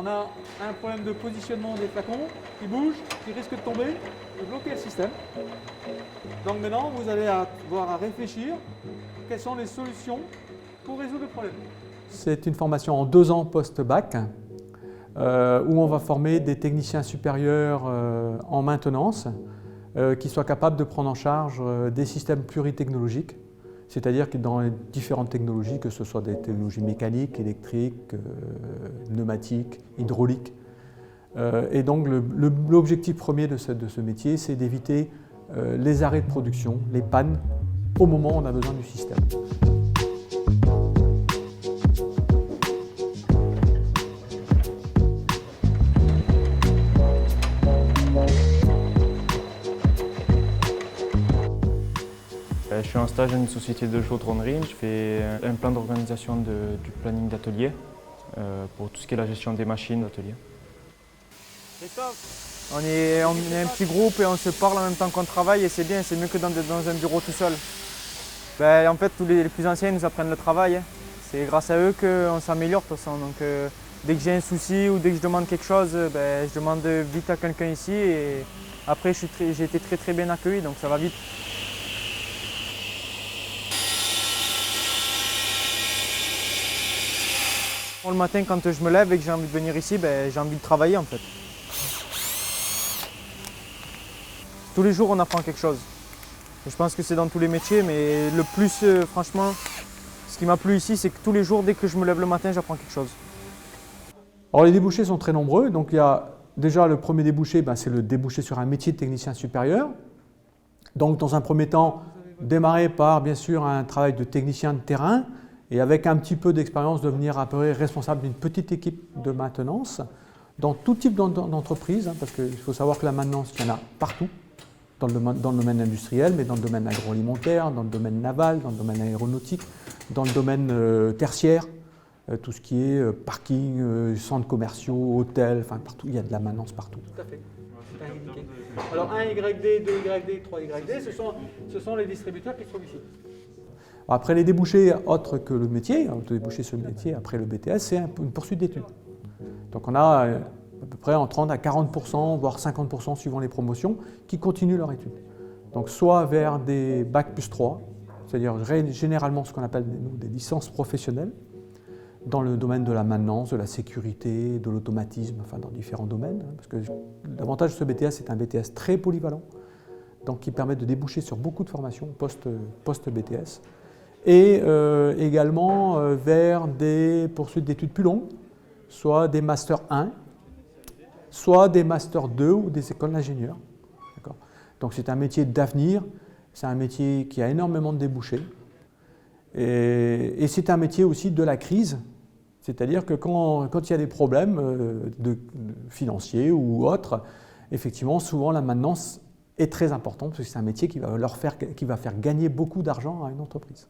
a un problème de positionnement des flacons qui bouge, qui risque de tomber, de bloquer le système. Donc maintenant, vous allez avoir à réfléchir quelles sont les solutions pour résoudre le problème. C'est une formation en 2 ans post-bac où on va former des techniciens supérieurs en maintenance qui soient capables de prendre en charge des systèmes pluritechnologiques. C'est-à-dire que dans les différentes technologies, que ce soit des technologies mécaniques, électriques, pneumatiques, hydrauliques. Et donc l'objectif premier de ce métier, c'est d'éviter les arrêts de production, les pannes, au moment où on a besoin du système. Je suis en stage dans une société de chaudronnerie. Je fais un plan d'organisation du planning d'atelier pour tout ce qui est la gestion des machines d'atelier. On est un petit groupe et on se parle en même temps qu'on travaille et c'est bien, c'est mieux que dans un bureau tout seul. En fait, tous les plus anciens nous apprennent le travail. C'est grâce à eux qu'on s'améliore de toute façon. Donc, dès que j'ai un souci ou dès que je demande quelque chose, je demande vite à quelqu'un ici et après j'ai été très bien accueilli, donc ça va vite. Le matin, quand je me lève et que j'ai envie de venir ici, j'ai envie de travailler en fait. Tous les jours, on apprend quelque chose. Et je pense que c'est dans tous les métiers, mais le plus, franchement, ce qui m'a plu ici, c'est que tous les jours, dès que je me lève le matin, j'apprends quelque chose. Alors les débouchés sont très nombreux. Donc il y a déjà le premier débouché, c'est le débouché sur un métier de technicien supérieur. Donc dans un premier temps, démarrer par bien sûr un travail de technicien de terrain, et avec un petit peu d'expérience devenir après responsable d'une petite équipe de maintenance dans tout type d'entreprise, parce qu'il faut savoir que la maintenance, il y en a partout, dans le domaine industriel, mais dans le domaine agroalimentaire, dans le domaine naval, dans le domaine aéronautique, dans le domaine tertiaire, tout ce qui est parking, centres commerciaux, hôtels, enfin partout, il y a de la maintenance partout. Tout à fait. Alors 1 YD, 2 YD, 3 YD, ce sont les distributeurs qui se trouvent ici. Après les débouchés autres que le métier, on peut déboucher sur le métier après le BTS, c'est une poursuite d'études. Donc on a à peu près en 30 à 40%, voire 50% suivant les promotions, qui continuent leur étude. Donc soit vers des Bac plus 3, c'est-à-dire généralement ce qu'on appelle des licences professionnelles, dans le domaine de la maintenance, de la sécurité, de l'automatisme, enfin dans différents domaines. Parce que l'avantage de ce BTS, c'est un BTS très polyvalent, donc qui permet de déboucher sur beaucoup de formations post-BTS. Et également vers des poursuites d'études plus longues, soit des Master 1, soit des Master 2 ou des écoles d'ingénieurs. Donc c'est un métier d'avenir, c'est un métier qui a énormément de débouchés. Et c'est un métier aussi de la crise, c'est-à-dire que quand il y a des problèmes financiers ou autres, effectivement, souvent la maintenance est très importante parce que c'est un métier qui va faire gagner beaucoup d'argent à une entreprise.